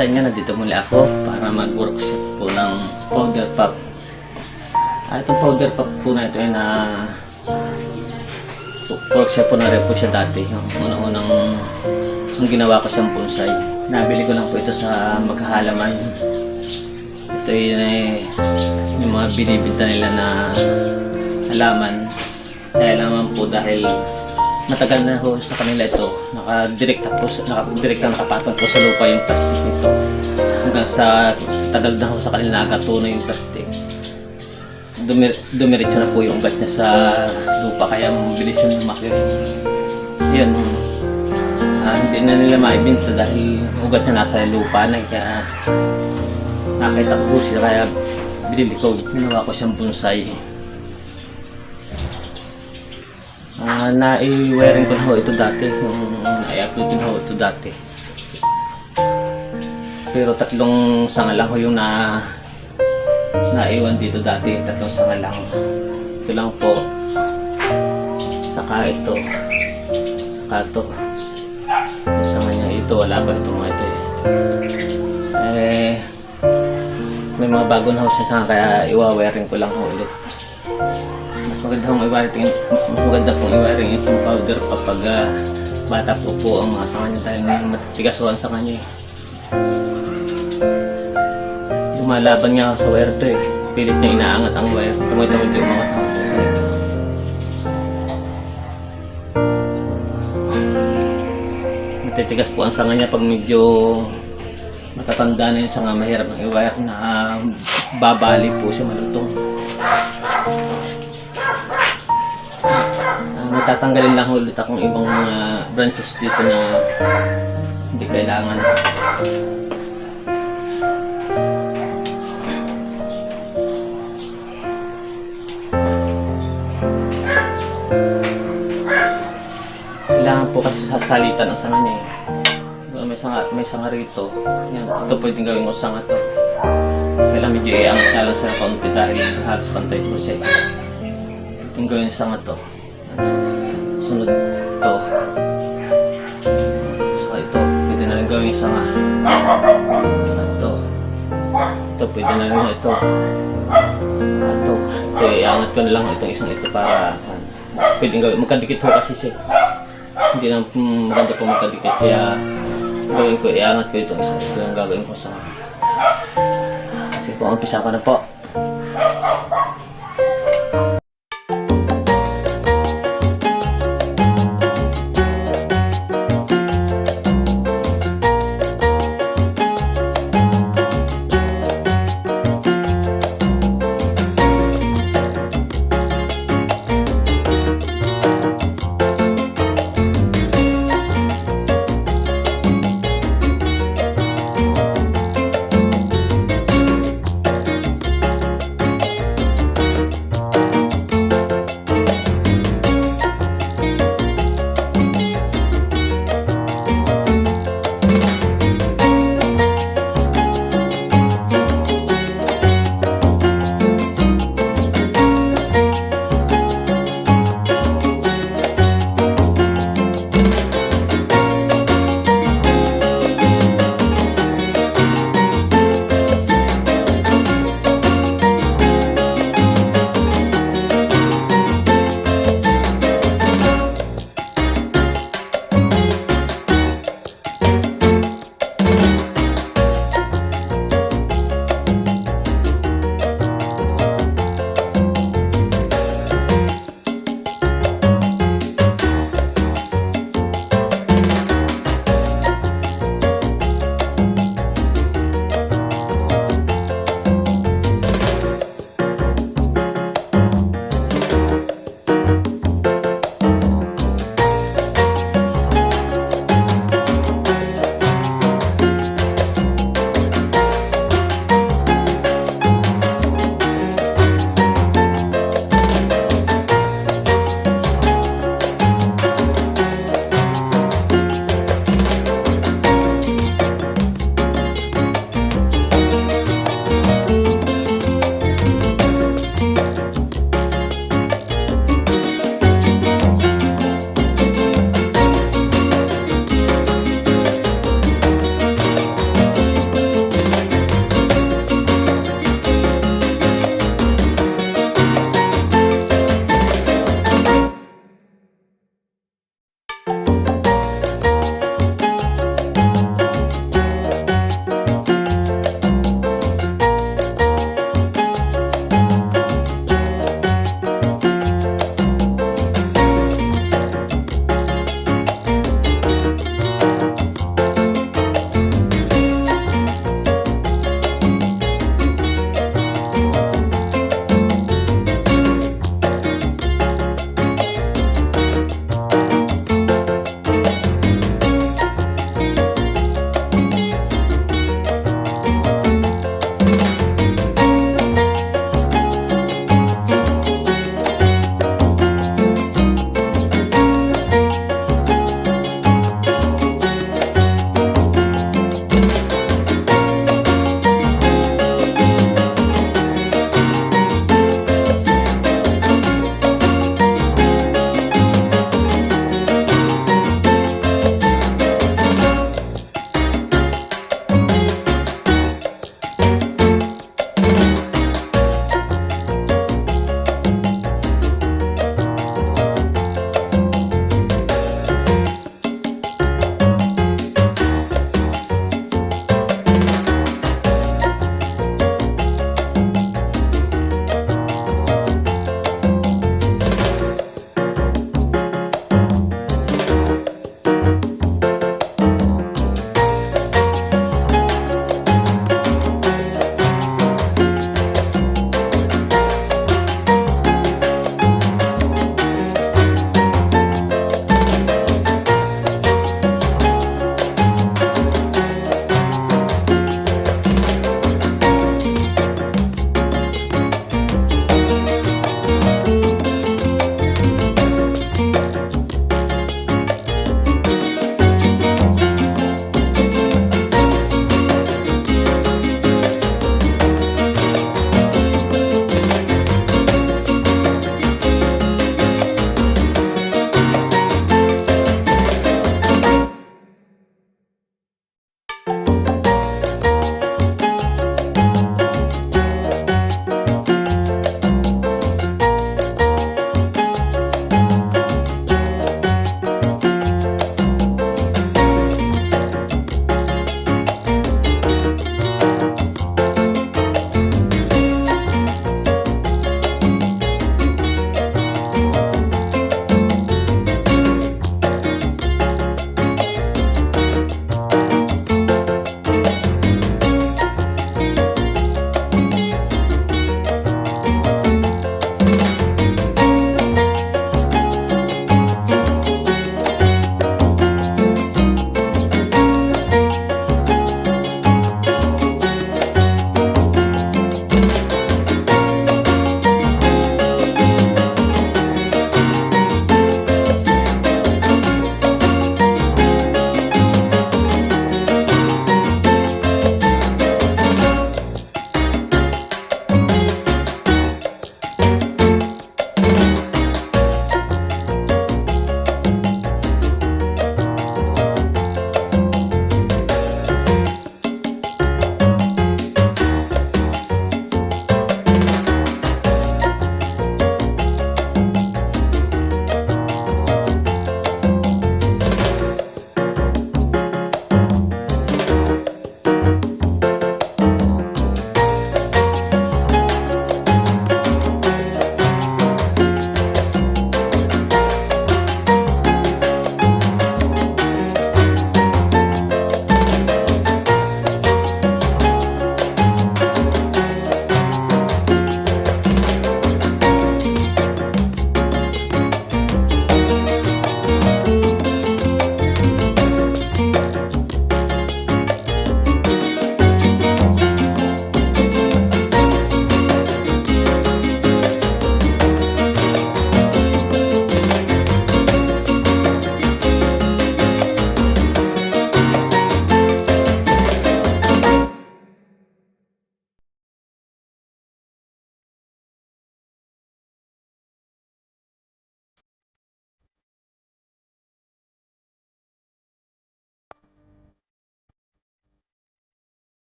sa inyo, nandito muli ako para mag-workshop po ng powder puff. Itong powder puff po na ito ay na workshop po na rin po siya dati. Yung unang ginawa ko siyang bonsai. Nabili ko lang po ito sa maghahalaman. Ito yung mga binibinta nila na halaman. Kaya naman po dahil matagal na ho sa kanila ito, nakadirekta nakapatong po sa lupa yung plastic nito. Hanggang sa tagal na ho sa kanila nakatunaw yung plastic. Dumiretso na po yung ugat niya sa lupa, kaya mabilis yung lumaki. Yun, hindi na nila maibinta dahil ugat niya nasa lupa na, kaya nakita ko siya, kaya binili ko, ginawa ko siyang bonsai. Na-i-wiring ko na ho ito dati, na-i-upload ko na ho ito dati. Pero tatlong sanga lang ho yung naiwan dito dati, tatlong sanga lang. Ito lang po, saka ito, saka ito. Yung sanga niya ito, wala pa ito mga ito may mga bago na ho siya sanga, kaya iwa-wiring ko lang ho ulit. Mas maganda pong i-wiring itong powder kapag bata po ang mga sanga niya, dahil matitigasan sa kanya eh. Lumalaban nga sa wire to eh. Pilit niya inaangat ang wire. Tumutawid yung mga tao sa ito. Matitigas po ang sanga niya pag medyo matatanda na yung sanga. Mahirap ang i-wire na babali po siya, malutong. Matatanggalin lang ulit akong ibang mga branches dito na hindi kailangan. Kailangan po kasi sasalitan ang sanga niya eh. May sanga rito. Yan, ito pwedeng gawin ko sanga to. Kailangan medyo iangat na lang sa konti dahil halos pantay mo siya. Pwedeng gawin yung sanga to. Sunod to. So ito, pwede na rin gawin yung sanga. Ito pwede na rin ito. Ito iangat ko na lang itong isang ito para pwedeng gawin. Magkadikit ho kasi siya. Hindi na maganda po magkadikit, kaya gawin ko, iangat ko itong isa. Ito yung gagawin ko sa kasi po, umpisa ko na po.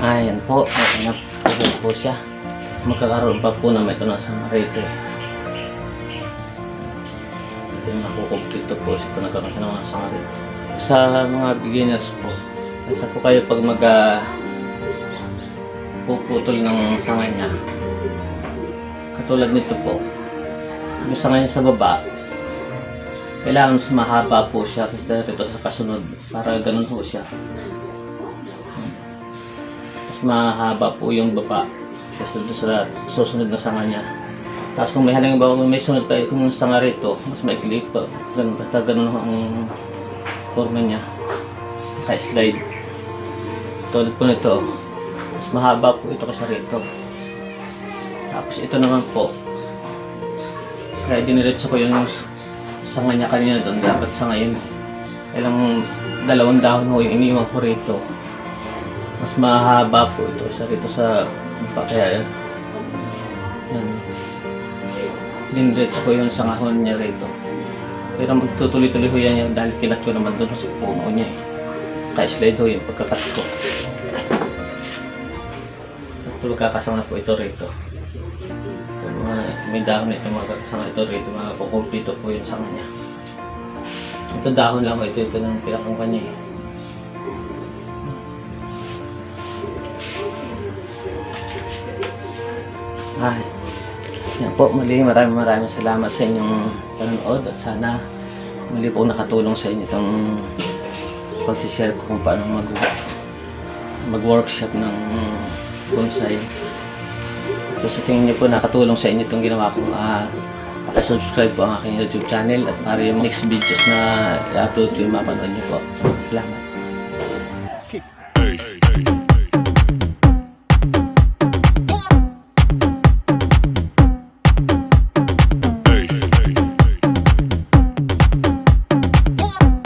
Ayan po, napupo po siya. Magkakaroon pa po na ito nasa marito. Ito yung nakukumplito po siya kung nagkaroon siya ng mga sangarit. Sa mga beginners po, ito po kayo pag puputol ng sanga niya. Katulad nito po, yung sanga niya sa baba, kailangan mas mahaba po siya kasi dito sa kasunod para ganun po siya. Mas mahaba po yung baba kasi sa susunod na sanga niya. Tapos kung may halimbawa may sunod pa kung sanga rito, mas maikli pa. Ganun, basta ganun ang forma niya. Naka-slide. Tulad po nito, mas mahaba po ito kasi rito. Tapos ito naman po, kaya diniretso ko yung sanga niya kanina doon, dapat sa ngayon ilang 2 dahon ho yung iniwan ko rito. Mas mahaba po ito sa rito sa kaya yan, diniretso ko yung sangahon niya rito. Pero magtutuloy-tuloy ho yan dahil kinat ko naman doon sa puno niya eh. Kaya slide ho yung pagkakat ko. Tuloy kakasama po ito rito. May dahon ito mga kakasama ito rito, mga kukumpito po yung sanga niya. Ito dahon lang ito ng pinakang kanya eh. Yan po, muli maraming salamat sa inyong panonood at sana muli po nakatulong sa inyo itong pag-share ko kung paano mag-workshop ng bonsai. So sa tingin niyo po nakatulong sa inyo itong ginawa ko, paki-subscribe po ang aking YouTube channel at para yung next videos na i-upload ko yung mapanood niyo po. Salamat.